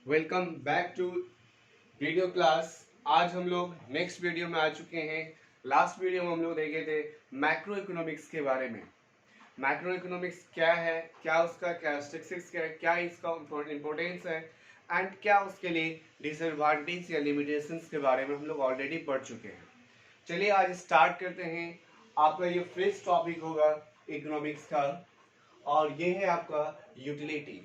Welcome back to video class. आज हम लोग नेक्स्ट वीडियो में आ चुके हैं। लास्ट वीडियो में हम लोग देखे थे मैक्रो इकोनॉमिक्स के बारे में। मैक्रो इकोनॉमिक्स क्या है, क्या उसका कैरेक्टरिस्टिक्स क्या है, क्या इसका इम्पोर्टेंस है एंड क्या उसके लिए डिसएडवांटेज या लिमिटेशंस के बारे में हम लोग ऑलरेडी पढ़ चुके हैं। चलिए आज स्टार्ट करते हैं। आपका ये फर्स्ट टॉपिक होगा इकोनॉमिक्स का और ये है आपका यूटिलिटी।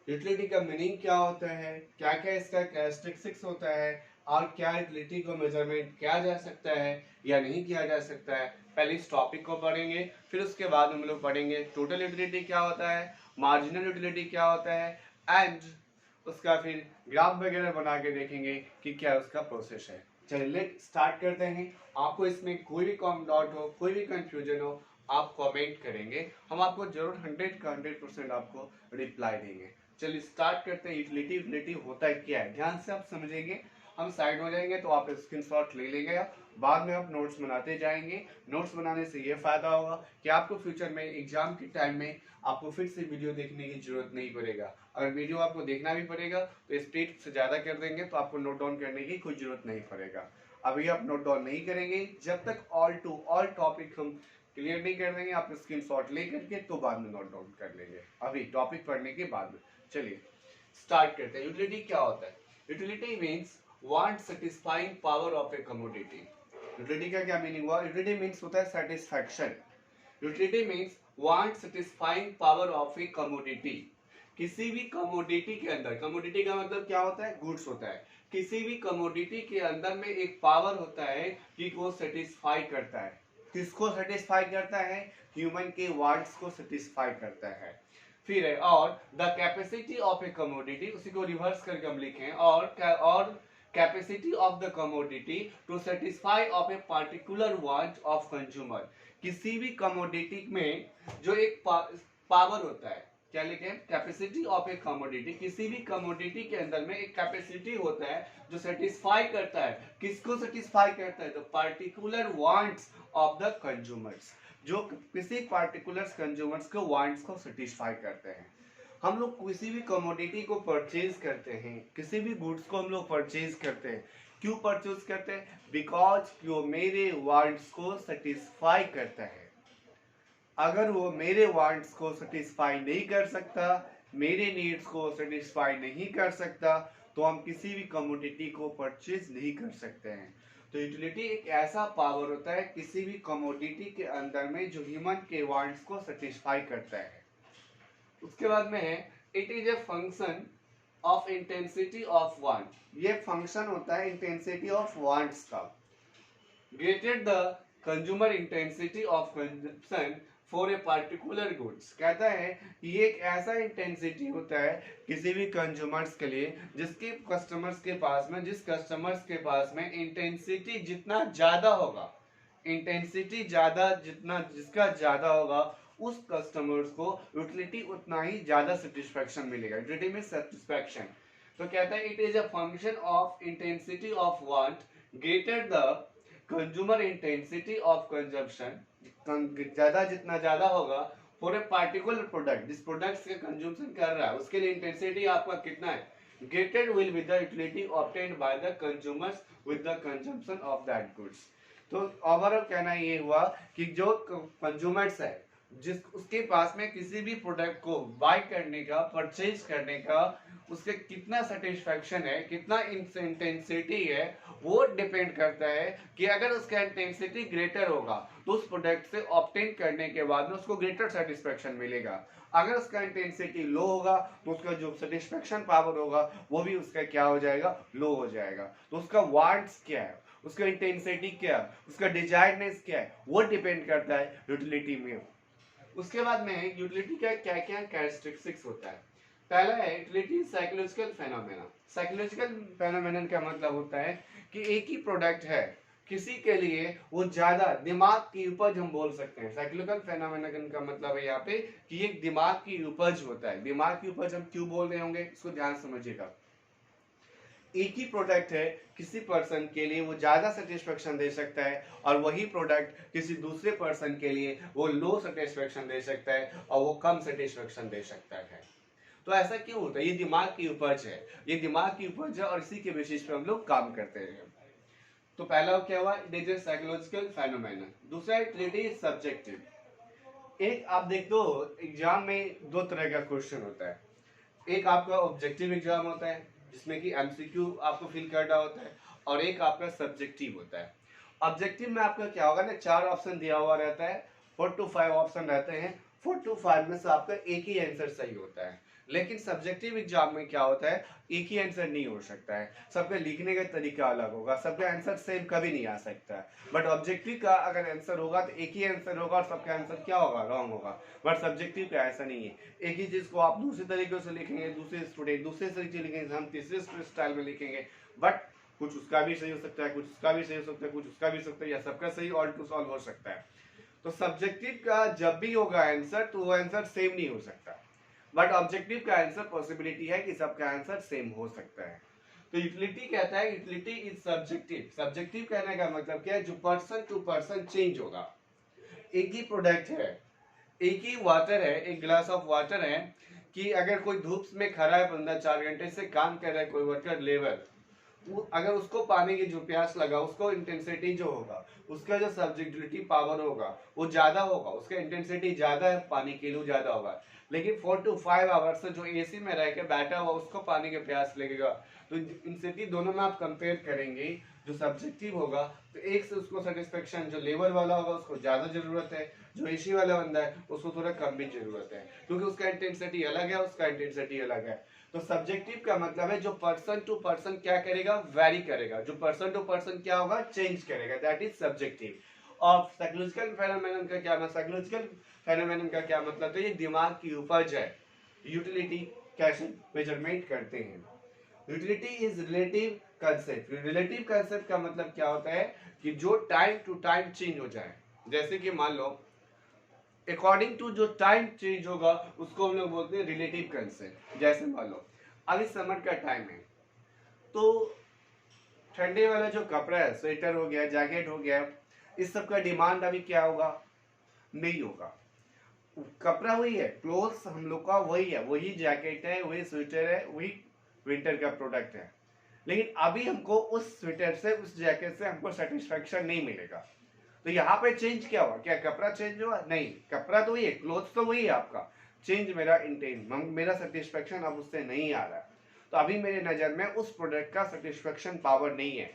यूटिलिटी का मीनिंग क्या होता है, क्या क्या इसका कैरेक्टरिस्टिक्स होता है और क्या यूटिलिटी को मेजरमेंट किया जा सकता है या नहीं किया जा सकता है। पहले इस टॉपिक को पढ़ेंगे, फिर उसके बाद हम लोग पढ़ेंगे टोटल यूटिलिटी क्या होता है, मार्जिनल यूटिलिटी क्या होता है एंड उसका फिर ग्राफ वगैरह बना के देखेंगे कि क्या उसका प्रोसेस है। चलिए लेट स्टार्ट करते हैं। आपको इसमें कोई भी कॉम डाउट हो, कोई भी कंफ्यूजन हो, आप कमेंट करेंगे, हम आपको जरूर 100% आपको रिप्लाई देंगे। चलिए स्टार्ट करते हैं। यूटिलिटी यूटिलिटी होता है क्या है, ध्यान से आप समझेंगे। हम साइड हो जाएंगे तो आप स्क्रीनशॉट ले लेंगे, बाद में आप नोट्स बनाते जाएंगे। नोट्स बनाने से ये फायदा होगा कि आपको फ्यूचर में एग्जाम के टाइम में आपको फिर से वीडियो देखने की जरूरत नहीं पड़ेगा। अगर वीडियो आपको देखना भी पड़ेगा तो स्पीड से ज़्यादा कर देंगे तो आपको नोट डाउन करने की कोई जरूरत नहीं पड़ेगा। अभी आप नोट डाउन नहीं करेंगे जब तक ऑल टू ऑल टॉपिक हम क्लियर नहीं कर देंगे, आप स्क्रीनशॉट ले करके तो बाद में नोट डाउन कर लेंगे, अभी टॉपिक पढ़ने के बाद में। चलिए स्टार्ट करते हैं। यूटिलिटी क्या होता है? Utility means want satisfying power of a commodity. Utility का क्या मीनिंग हुआ? यूटिलिटी मीन्स होता है satisfaction. Utility means want satisfying power of a commodity. किसी भी कमोडिटी के अंदर, कमोडिटी का मतलब क्या होता है? गुड्स होता है। किसी भी कमोडिटी के अंदर में एक पावर होता है कि वो सेटिस्फाई करता है। किसको सेटिस्फाई करता है? ह्यूमन के वांट्स को सेटिस्फाई करता है। फिर है और the capacity of a commodity, उसी को रिवर्स करके हम लिखें, और capacity of the commodity to satisfy of a particular want of consumer. किसी भी कमोडिटी में जो एक पावर होता है, क्या लिखें? Capacity of a commodity. किसी भी कमोडिटी के अंदर में एक कैपेसिटी होता है जो सेटिस्फाई करता है। किसको सेटिस्फाई करता है? The particular wants of the consumers, जो किसी पार्टिकुलर कंज्यूमर्स को वांट्स को सेटिस्फाई करते हैं। हम लोग किसी भी कमोडिटी को परचेज करते हैं, किसी भी गुड्स को हम लोग परचेज करते हैं। क्यों परचेज करते हैं? बिकॉज वो मेरे वांट्स को सेटिस्फाई करता है। अगर वो मेरे वांट्स को सेटिस्फाई नहीं कर सकता, मेरे नीड्स को सेटिस्फाई नहीं कर सकता, तो हम किसी भी कमोडिटी को परचेज नहीं कर सकते हैं। तो यूटिलिटी एक ऐसा पावर होता है किसी भी कमोडिटी के अंदर में जो ह्यूमन के वांट्स को सेटिस्फाई करता है। उसके बाद में है it is a function of intensity of want. ये फंक्शन होता है इंटेंसिटी ऑफ वांट्स का। Greater the consumer intensity of consumption for a particular goods. कहता है ये एक ऐसा इंटेंसिटी होता है किसी भी कंज्यूमर्स के लिए जिसके कस्टमर्स के पास में, जिस कस्टमर्स के पास में इंटेंसिटी जितना ज्यादा होगा, इंटेंसिटी ज्यादा जितना जिसका ज्यादा होगा, उस कस्टमर्स को यूटिलिटी उतना ही ज्यादा सेटिस्फैक्शन मिलेगा। यूटिलिटी में सेटिस्फैक्शन। तो कहता है it is a function of intensity of want greater the consumer intensity of consumption. ज्यादा जितना ज्यादा होगा फॉर ए पार्टिकुलर प्रोडक्ट, जिस प्रोडक्ट से कंज्यूमशन कर रहा है उसके लिए इंटेंसिटी आपका कितना है, greater will with the utility obtained by the consumers with the consumption of that goods. तो ओवरऑल कहना ये हुआ कि जो कंज्यूमर्स है, जिस उसके पास में किसी भी प्रोडक्ट को बाय करने का, परचेज करने का, उसके कितना सेटिस्फैक्शन है, कितना इंटेंसिटी है, वो डिपेंड करता है कि अगर उसका इंटेंसिटी ग्रेटर होगा तो उस प्रोडक्ट से ऑब्टेन करने के बाद में उसको ग्रेटर सेटिस्फैक्शन मिलेगा। अगर उसका इंटेंसिटी लो होगा तो उसका जो सेटिस्फैक्शन पावर होगा वो भी उसका क्या हो जाएगा? लो हो जाएगा। तो उसका वांट्स क्या है, उसका इंटेंसिटी क्या है, उसका डिजायरनेस क्या है, वो डिपेंड करता है यूटिलिटी में। उसके बाद में यूटिलिटी का क्या क्या कैरेक्टरिस्टिक्स होता है। पहला है utility psychological phenomena. Psychological phenomena का मतलब होता है कि एक ही प्रोडक्ट है, किसी के लिए वो ज्यादा दिमाग की उपज हम बोल सकते हैं। साइकोलॉजिकल फेनोमेना का मतलब है यहाँ पे कि एक दिमाग की उपज होता है। दिमाग की उपज हम क्यों बोल रहे होंगे, इसको ध्यान समझिएगा। एक ही प्रोडक्ट है, किसी पर्सन के लिए वो ज्यादा सेटिस्फेक्शन दे सकता है और वही प्रोडक्ट किसी दूसरे पर्सन के लिए वो लो सेटिस्फेक्शन दे सकता है और वो कम सेटिस्फेक्शन दे सकता है। तो तो ऐसा क्यों होता है? ये दिमाग की उपज है, ये दिमाग की उपज है और इसी के बेसिस पे हम लोग काम करते हैं। तो पहला क्या हुआ, it is A psychological phenomena. दूसरा, इट इज सब्जेक्टिव। एक आप देख दो, एग्जाम में दो तरह का क्वेश्चन होता है। एक आपका ऑब्जेक्टिव एग्जाम होता है जिसमें कि एमसीक्यू आपको फिल करना होता है, और एक आपका सब्जेक्टिव होता है। ऑब्जेक्टिव में आपका क्या होगा ना, 4 ऑप्शन दिया हुआ रहता है, 4 to 5 ऑप्शन रहते हैं, 4 to 5 में से आपका एक ही आंसर सही होता है। लेकिन सब्जेक्टिव एग्जाम में क्या होता है, एक ही आंसर नहीं हो सकता है, सबके लिखने का तरीका अलग होगा, सबका आंसर सेम कभी नहीं आ सकता है। बट ऑब्जेक्टिव का अगर आंसर होगा तो एक ही आंसर होगा और सबका आंसर क्या होगा, रॉन्ग होगा। बट सब्जेक्टिव का ऐसा नहीं है, एक ही चीज को आप दूसरे तरीके से लिखेंगे, दूसरे स्टूडेंट दूसरे तरीके से लिखेंगे, हम तीसरे स्टाइल में लिखेंगे, बट कुछ उसका भी सही हो सकता है, कुछ उसका भी सही हो सकता है, कुछ उसका भी हो सकता है, या सबका सही ऑल टू सॉल्व हो सकता है। तो सब्जेक्टिव का जब भी होगा आंसर तो वो आंसर सेम नहीं हो सकता, बट ऑब्जेक्टिव का आंसर पॉसिबिलिटी है कि सबका आंसर सेम हो सकता है। तो यूटिलिटी कहता है, यूटिलिटी इज सब्जेक्टिव। सब्जेक्टिव कहने का मतलब क्या है, जो पर्सन टू पर्सन चेंज होगा। एक ही प्रोडक्ट है, एक ही वाटर है, एक ग्लास ऑफ वाटर है, कि अगर कोई धूप में खड़ा है 15-4 घंटे से काम कर रहा है कोई वर्कर लेबर, अगर उसको पानी की जो प्यास लगा, उसको इंटेंसिटी जो होगा, उसका जो सब्जेक्टिविटी पावर होगा वो ज्यादा होगा, उसका इंटेंसिटी ज्यादा है, पानी के लिए ज्यादा होगा। लेकिन 4 to 5 आवर्स जो एसी में रह के बैठा हुआ उसको पानी की प्यास लगेगा। तो इंटेंसिटी दोनों में आप कंपेयर करेंगे, जो सब्जेक्टिव होगा तो एक से उसको सेटिस्फेक्शन, जो लेबर वाला होगा उसको ज्यादा जरूरत है, जो एसी वाला बंदा है उसको थोड़ा कम भी जरूरत है, क्योंकि उसका इंटेंसिटी अलग है, उसका इंटेंसिटी अलग है। तो सब्जेक्टिव का मतलब है जो पर्सन टू पर्सन क्या करेगा, वैरी करेगा, जो पर्सन टू पर्सन क्या होगा, चेंज करेगा, दैट इज सब्जेक्टिव। और साइकोलॉजिकल फेनोमेनन का क्या मतलब, साइकोलॉजिकल फेनोमेनन का क्या मतलब, तो ये दिमाग की उपज है। यूटिलिटी कैसे मेजरमेंट करते हैं, utility is relative concept. Relative concept का मतलब क्या होता है कि जो टाइम टू टाइम चेंज हो जाए। जैसे कि मान लो अकॉर्डिंग टू जो टाइम चेंज होगा उसको हम लोग बोलते हैं रिलेटिव कंसेप्ट। जैसे मान लो अभी समर का टाइम है, तो ठंडे वाला जो कपड़ा है, स्वेटर हो गया, जैकेट हो गया, इस सब का डिमांड अभी क्या होगा, नहीं होगा। कपड़ा वही है, क्लोथ्स हम लोग का वही है, वही जैकेट है, वही स्वेटर है, वही विंटर का प्रोडक्ट है। लेकिन अभी हमको उस स्वेटर से, उस जैकेट से हमको सेटिस्फेक्शन नहीं मिलेगा। तो यहाँ पे चेंज क्या हुआ, क्या कपड़ा चेंज हुआ, नहीं, कपड़ा तो वही है, क्लोथ तो वही है आपका, चेंज मेरा इंटेंट, मेरा सेटिस्फेक्शन अब उससे नहीं आ रहा। तो अभी मेरे नजर में उस प्रोडक्ट का सेटिस्फेक्शन पावर नहीं है।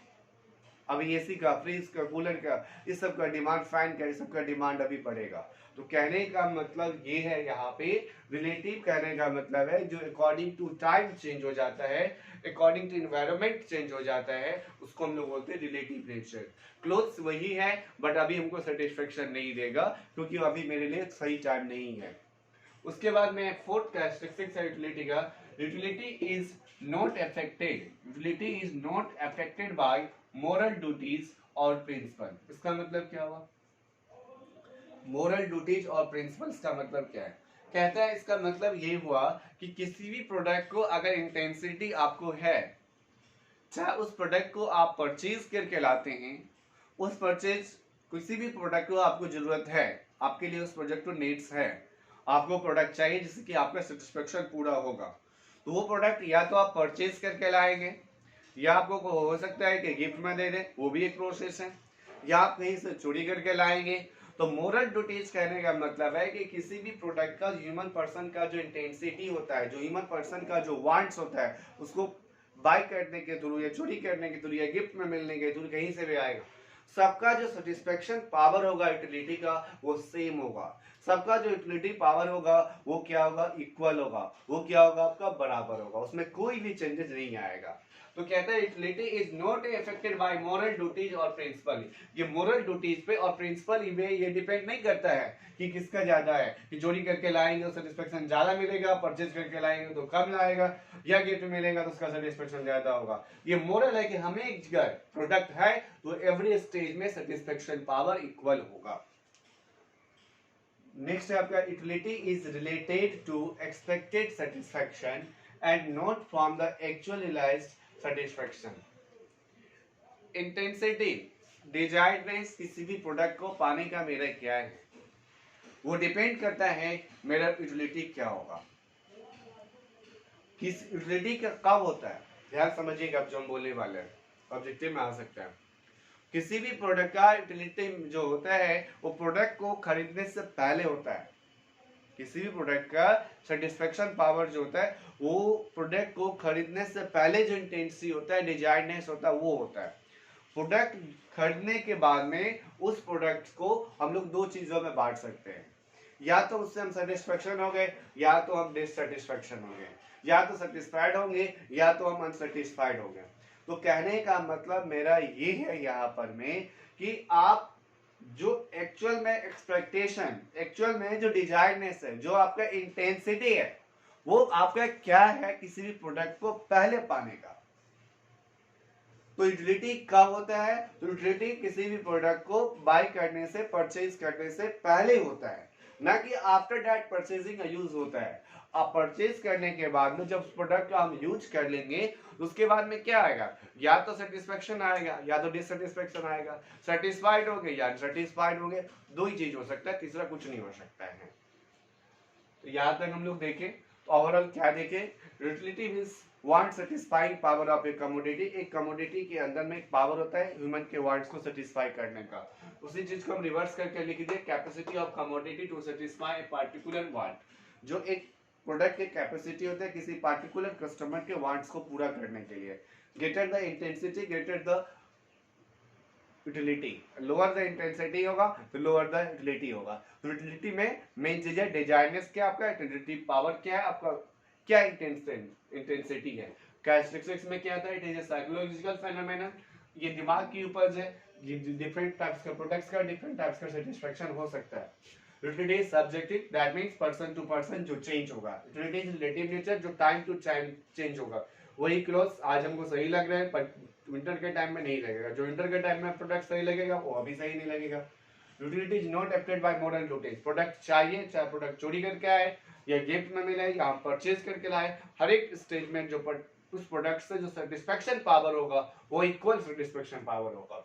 अभी एसी का, फ्रिज का, कूलर का, इस सब का डिमांड, फैन का, इस सब का डिमांड अभी बढ़ेगा। तो कहने का मतलब ये है, यहाँ पे रिलेटिव कहने का मतलब है जो अकॉर्डिंग टू टाइम चेंज हो जाता है, अकॉर्डिंग टू एनवायरनमेंट चेंज हो जाता है, उसको हम लोग बोलते हैं रिलेटिव नेचर। क्लोथ्स वही है बट अभी हमको सेटिस्फेक्शन नहीं देगा, क्योंकि अभी मेरे लिए सही टाइम नहीं है। उसके बाद में फोर्थ कैरेक्टरिस्टिक्स है यूटिलिटी का, utility is not affected, utility is not affected by moral duties और प्रिंसिपल। इसका मतलब क्या हुआ, मोरल ड्यूटीज और प्रिंसिपल्स का मतलब क्या है, कहता है इसका मतलब ये हुआ कि किसी भी प्रोडक्ट को अगर इंटेंसिटी आपको है, चाहे उस प्रोडक्ट को आप परचेज करके लाते हैं, उस परचेज, किसी भी प्रोडक्ट को आपको जरूरत है, आपके लिए उस प्रोडक्ट को नीड्स है, आपको प्रोडक्ट चाहिए जिससे कि आपका सेटिस्फेक्शन पूरा होगा, तो वो प्रोडक्ट या तो आप परचेज करके लाएंगे, या आपको हो सकता है कि गिफ्ट में दे दे, वो भी एक प्रोसेस है, या आप कहीं से चोरी करके लाएंगे। तो मोरल ड्यूटीज कहने का मतलब है कि किसी भी प्रोडक्ट का ह्यूमन पर्सन का जो इंटेंसिटी होता है, जो ह्यूमन पर्सन का जो वांट्स होता है, उसको बाय करने के थ्रू या चोरी करने के थ्रू या गिफ्ट में मिलने के थ्रू कहीं से भी आएगा, सबका जो सेटिस्फेक्शन पावर होगा यूटिलिटी का वो सेम होगा। सबका जो यूटिलिटी पावर होगा वो क्या होगा, इक्वल होगा, वो क्या होगा, आपका बराबर होगा, उसमें कोई भी चेंजेस नहीं आएगा। तो कहता है utility is not affected by moral duties और प्रिंसिपल। ये मोरल ड्यूटीज पे और प्रिंसिपल में ये डिपेंड नहीं करता है कि किसका ज्यादा है, कि चोरी करके लाएंगे तो सेटिस्फेक्शन ज्यादा मिलेगा, परचेज करके लाएंगे तो कम लाएगा, या गिफ्ट मिलेगा तो उसका सेटिस्फेक्शन ज्यादा होगा। ये मोरल है कि हमें अगर प्रोडक्ट है तो एवरी स्टेज में सेटिस्फेक्शन पावर इक्वल होगा। नेक्स्ट है आपका, utility is related to expected satisfaction and not from the actual realised satisfaction. Intensity, desiredness किसी भी प्रोडक्ट को पाने का मेरा क्या है, वो डिपेंड करता है मेरा यूटिलिटी क्या होगा। किस यूटिलिटी का कब होता है, ध्यान समझिएगा अब जो हम बोलने वाले हैं ऑब्जेक्टिव में आ सकता है। किसी भी प्रोडक्ट का यूटिलिटी जो होता है वो प्रोडक्ट को खरीदने से पहले होता है। किसी भी प्रोडक्ट का सेटिस्फेक्शन पावर जो होता है वो प्रोडक्ट को खरीदने से पहले जो इंटेंसी होता है, डिजायरनेस होता है, वो होता है। प्रोडक्ट खरीदने के बाद में उस प्रोडक्ट को हम लोग दो चीजों में बांट सकते हैं, या तो उससे हम सेटिस्फेक्शन हो गए या तो हम डिससेटिस्फेक्शन हो गए, या तो सेटिस्फाइड होंगे या तो हम अनसेटिस्फाइड हो गए। तो कहने का मतलब मेरा ये है यहाँ पर में कि आप जो एक्चुअल में एक्सपेक्टेशन, एक्चुअल में जो डिजायरनेस है, जो आपका इंटेंसिटी है, वो आपका क्या है किसी भी प्रोडक्ट को पहले पाने का। तो यूटिलिटी कब होता है, तो यूटिलिटी किसी भी प्रोडक्ट को बाय करने से, परचेज करने से पहले होता है, ना कि आफ्टर दैट परचेजिंग यूज होता है। आप परचेज करने के बाद में जब उस प्रोडक्ट का हम यूज कर लेंगे उसके बाद में क्या आएगा, या तो सेटिस्फेक्शन आएगा या तो डिससेटिस्फेक्शन आएगा। सेटिस्फाइड हो गए या अनसेटिस्फाइड हो गए, दो ही चीज हो सकता है, तीसरा कुछ नहीं हो सकता है। तो यहां तक हम लोग देखें तो ओवरऑल क्या देखें, utility means want satisfying power of a commodity. एक कमोडिटी के अंदर में एक पावर होता है ह्यूमन के वांट्स को सेटिस्फाई करने का। उसी चीज को हम रिवर्स करके लिख दिए, capacity of commodity to satisfy a particular want. जो एक प्रोडक्ट की कैपेसिटी होता है किसी पार्टिकुलर कस्टमर के वांट्स को पूरा करने के लिए। Greater the intensity greater the utility, lower the intensity होगा तो लोअर द यूटिलिटी होगा। तो यूटिलिटी में मेन चीज है डिजायरनेस क्या आपका, यूटिलिटी पावर क्या है आपका, क्या इंटेंसिटी है। कैरेक्टरिस्टिक्स में क्या आता है, it is a psychological phenomenon, ये दिमाग की उपज है। ये डिफरेंट टाइप्स का प्रोडक्ट्स का डिफरेंट टाइप्स का सेटिस्फेक्शन हो सकता है। Utility is subjective, that means person to person जो चेंज होगा। यूटिलिटी इज रिलेटिव नेचर, जो टाइम टू टाइम चेंज होगा। वही क्लोथ आज हमको सही लग रहा है पर विंटर के टाइम में नहीं लगेगा, जो विंटर के टाइम में प्रोडक्ट सही लगेगा वो अभी सही नहीं लगेगा। Utility is not affected by modern utility, product चाहिए चाहे प्रोडक्ट चोरी करके आए या गिफ्ट में मिले या हम परचेज करके लाए, हर एक स्टेज में जो उस प्रोडक्ट से जो सेटिस्फेक्शन पावर होगा वो इक्वल सेटिस्फेक्शन पावर होगा।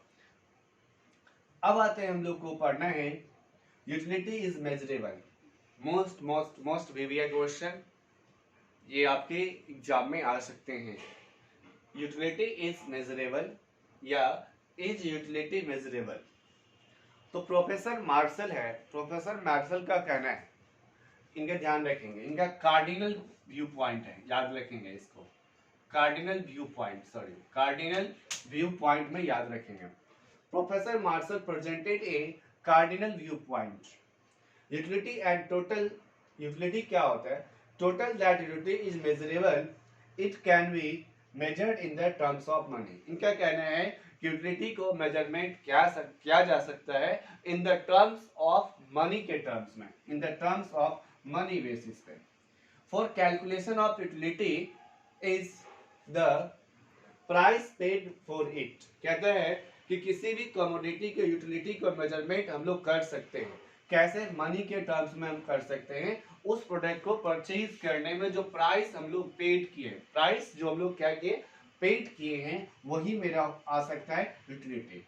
अब आते हैं हम लोग को पढ़ना है utility is measurable. Most most most वीवियर क्वेश्चन, ये आपके एग्जाम में आ सकते हैं। यूटिलिटी इज मेजरेबल या इज यूटिलिटी मेजरेबल। तो प्रोफेसर मार्शल है, प्रोफेसर मार्शल का कहना है, इनका ध्यान रखेंगे, इनका कार्डिनल व्यू पॉइंट है, याद रखेंगे इसको, cardinal view point, sorry cardinal view point में याद रखेंगे। Professor Marshall presented a cardinal view point, utility and total. Utility क्या होता है, total that utility is measurable, it can be measured in the terms of money. इनका कहना है कि यूटिलिटी को मेजरमेंट किया जा सकता है in the terms of money के टर्म्स में, in the terms of money basis पे। For calculation of utility is the price paid for it. कहते हैं कि किसी भी कमोडिटी के यूटिलिटी को मेजरमेंट हम लोग कर सकते हैं, कैसे, मनी के टर्म्स में हम कर सकते हैं। उस प्रोडक्ट को परचेज करने में जो प्राइस हम लोग पेड किए, प्राइस जो हम लोग क्या किए, पेड किए हैं, वही मेरा आ सकता है यूटिलिटी।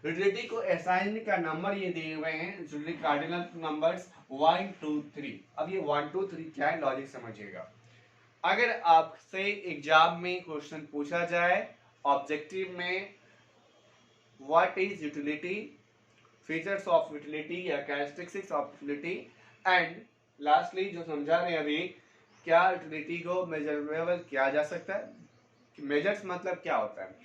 यूटिलिटी को असाइन का नंबर ये दिए हुए हैं, यूटिलिटी कार्डिनल नंबर्स 1 2 3। अब ये 1 2 3 क्या है, लॉजिक समझिएगा। अगर आपसे एग्जाम में क्वेश्चन पूछा जाए ऑब्जेक्टिव में, what is utility, features of utility या characteristics of utility, and lastly जो समझा रहे हैं अभी, क्या यूटिलिटी को मेजरेबल किया जा सकता है। मेजर्स मतलब क्या होता है,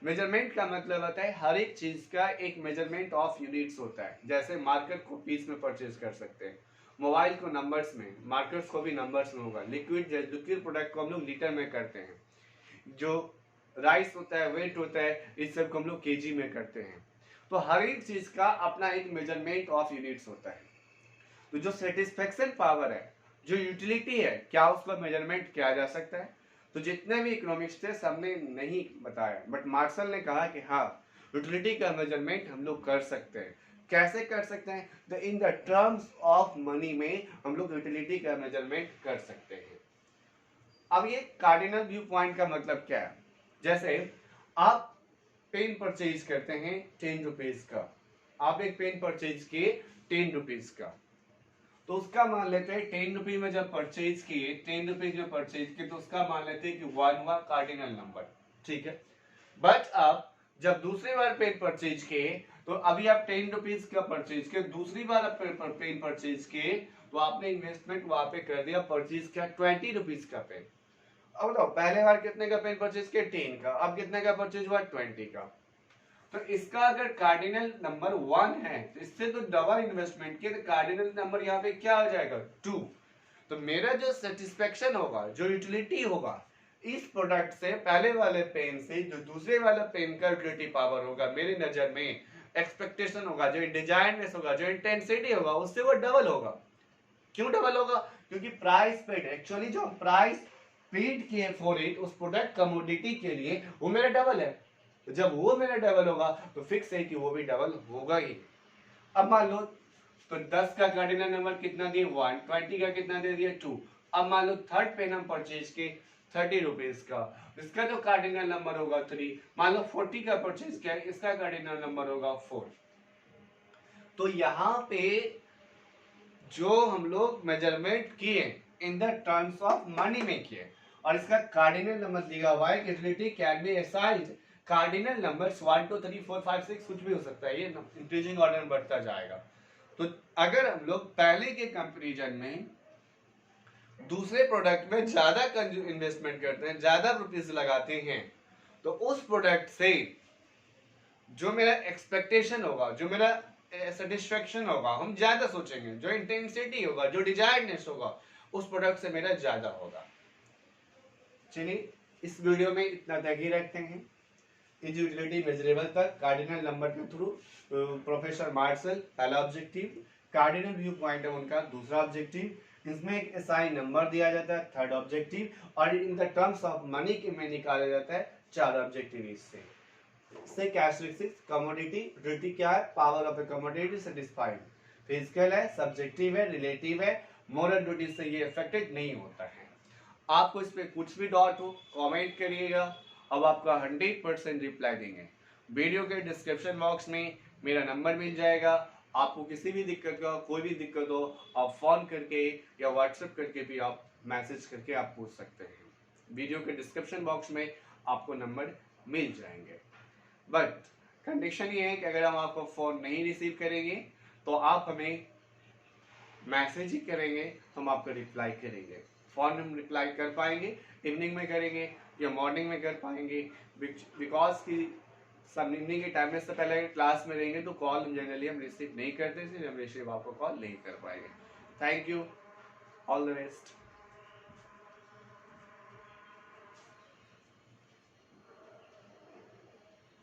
मेजरमेंट का मतलब होता है हर एक चीज का एक मेजरमेंट ऑफ यूनिट्स होता है। जैसे मार्कर को पीस में परचेज कर सकते हैं, मोबाइल को नंबर्स में, मार्कर्स को भी नंबर्स में होगा, लिक्विड प्रोडक्ट को हम लोग लीटर में करते हैं, जो राइस होता है, वेट होता है, इस सब को हम लोग केजी में करते हैं। तो हर एक चीज का अपना एक मेजरमेंट ऑफ यूनिट्स होता है। तो जो सेटिस्फेक्शन पावर है, जो यूटिलिटी है, क्या उसका मेजरमेंट किया जा सकता है। तो जितने भी इकोनॉमिक्स थे सबने नहीं बताया, बट मार्शल ने कहा कि हाँ यूटिलिटी का मेजरमेंट हम लोग कर सकते हैं। कैसे कर सकते हैं, तो इन द टर्म्स ऑफ मनी में हम लोग यूटिलिटी का मेजरमेंट कर सकते हैं। अब ये कार्डिनल व्यू पॉइंट का मतलब क्या है, जैसे आप पेन परचेज करते हैं 10 रुपीज का, आप एक पेन परचेज किए 10 रुपीज का, तो उसका मान लेते हैं 10 रुपीज में जब परचेज किए, 10 रुपीज में परचेज किए तो उसका मान लेते हैं कि 1 हुआ कार्डिनल नंबर, ठीक है। बट अब जब दूसरी बार पेन परचेज किए तो अभी आप 10 रुपीज का परचेज किए, दूसरी बार आप पेन परचेज किए तो आपने इन्वेस्टमेंट वहां पे कर दिया, परचेज किया 20 रुपीज का पेन। अब बताओ पहले बार कितने का पेन परचेज किया 10 का, अब कितने का परचेज हुआ 20 का। तो इसका अगर कार्डिनल नंबर 1 है तो इससे तो डबल इन्वेस्टमेंट किया, तो कार्डिनल नंबर यहाँ पे क्या हो जाएगा 2। तो मेरा जो सेटिस्फेक्शन होगा, जो यूटिलिटी होगा इस प्रोडक्ट से, पहले वाले पेन से जो दूसरे वाला पेन का यूटिलिटी पावर होगा मेरी नजर में, एक्सपेक्टेशन होगा, जो डिजाइननेस होगा, जो इंटेंसिटी होगा, उससे वो डबल होगा। क्यों डबल होगा? क्योंकि प्राइस पेड, एक्चुअली जो प्राइस पेड किए फॉर इट उस प्रोडक्ट कमोडिटी के लिए वो मेरा डबल है। तो जब वो मेरा डबल होगा तो फिक्स है कि वो भी डबल होगा ही। अब मान लो तो 10 का कार्डिनल नंबर कितना दिए 1, 20 का कितना दे दिया 2। अब मान लो थर्ड पेन हम परचेज के 30 रुपीज का, इसका जो कार्डिनल नंबर होगा 3। मान लो 40 का परचेज किया, इसका कार्डिनल नंबर होगा 4। तो यहाँ पे जो हम लोग मेजरमेंट किए इन द टर्म्स ऑफ मनी में किए और इसका कार्डिनल नंबर दिया हुआ है, utility can be assigned cardinal numbers 1 2 3 4 5 6 कुछ भी हो सकता है, ये इंक्रीजिंग ऑर्डर में बढ़ता जाएगा। तो अगर हम लोग पहले के कंपैरिजन में दूसरे प्रोडक्ट में ज्यादा इन्वेस्टमेंट करते हैं, ज्यादा रुपीस लगाते हैं, तो उस प्रोडक्ट से जो मेरा एक्सपेक्टेशन होगा, जो मेरा सेटिस्फेक्शन होगा, हम ज्यादा सोचेंगे, जो इंटेंसिटी होगा, जो डिजायरनेस होगा उस प्रोडक्ट से मेरा ज्यादा होगा। चलिए इस वीडियो में इतना तक ही रखते हैं। इज यूटिलिटी मेजरेबल तक कार्डिनल नंबर के थ्रू प्रोफेसर मार्शल पहला ऑब्जेक्टिव, कार्डिनल व्यू पॉइंट है उनका दूसरा ऑब्जेक्टिव, इसमें एक एसआई नंबर दिया जाता है थर्ड ऑब्जेक्टिव, और इन द टर्म्स ऑफ मनी के में निकाला जाता है चार ऑब्जेक्टिव। इससे कैरेक्टरिस्टिक्स कमोडिटी, यूटिलिटी क्या है, power of a commodity satisfied, physical है, सब्जेक्टिव है, रिलेटिव है, मोरल ड्यूटी से ये अफेक्टेड नहीं होता है। आपको इस पे कुछ भी डाउट हो कमेंट करिएगा, अब आपका 100% रिप्लाई देंगे। वीडियो के डिस्क्रिप्शन बॉक्स में मेरा नंबर मिल जाएगा, आपको किसी भी दिक्कत का कोई भी दिक्कत हो आप फोन करके या व्हाट्सएप करके भी आप मैसेज करके आप पूछ सकते हैं। वीडियो के डिस्क्रिप्शन बॉक्स में आपको नंबर मिल जाएंगे। बट कंडीशन ये है कि अगर हम आपको फोन नहीं रिसीव करेंगे तो आप हमें मैसेज ही करेंगे, हम आपको रिप्लाई करेंगे। फोन हम रिप्लाई कर पाएंगे, इवनिंग में करेंगे या मॉर्निंग में कर पाएंगे, बिकॉज की सब इवनिंग के टाइम में से पहले क्लास में रहेंगे तो कॉल जनरली हम रिसीव नहीं करते, इसलिए हम रिसीव आपको कॉल नहीं कर पाएंगे। Thank you, all the best.